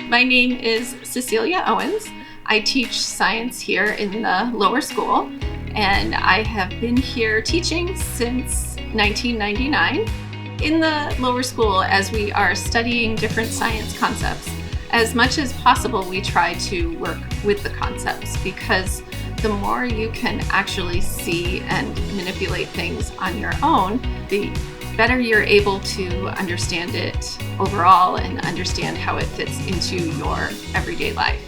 My name is Cecilia Owens. I teach science here in the lower school, and I have been here teaching since 1999. In the lower school, as we are studying different science concepts, as much as possible we try to work with the concepts, because the more you can actually see and manipulate things on your own, the better you're able to understand it overall and understand how it fits into your everyday life.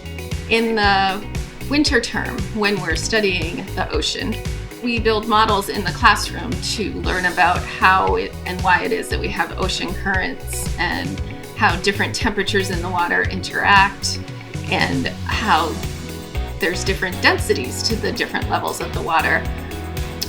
In the winter term, when we're studying the ocean, we build models in the classroom to learn about how it and why it is that we have ocean currents and how different temperatures in the water interact and how there's different densities to the different levels of the water.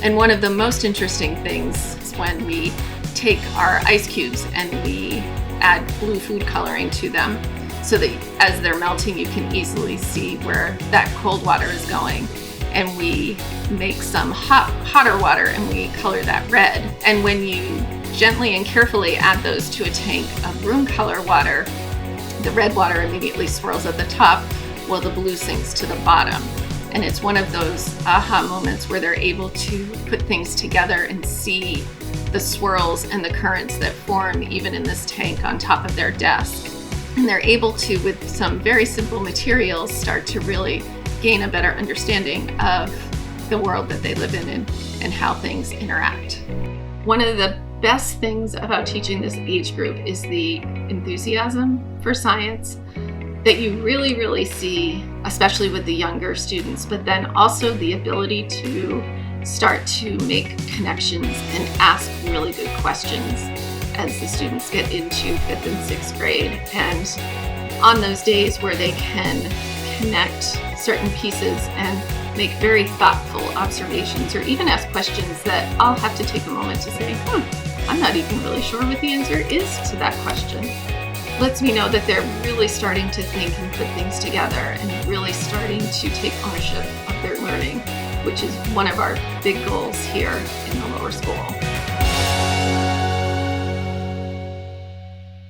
And one of the most interesting things is when we take our ice cubes and we add blue food coloring to them so that as they're melting you can easily see where that cold water is going. And we make some hotter water and we color that red. And when you gently and carefully add those to a tank of room color water, the red water immediately swirls at the top while the blue sinks to the bottom. And it's one of those aha moments where they're able to put things together and see the swirls and the currents that form even in this tank on top of their desk. And they're able to, with some very simple materials, start to really gain a better understanding of the world that they live in and how things interact. One of the best things about teaching this age group is the enthusiasm for science that you really, really see, especially with the younger students, but then also the ability to start to make connections and ask really good questions as the students get into 5th and 6th grade. And on those days where they can connect certain pieces and make very thoughtful observations or even ask questions that I'll have to take a moment to say, I'm not even really sure what the answer is to that question, lets me know that they're really starting to think and put things together and really starting to take ownership of their learning, which is one of our big goals here in the lower school.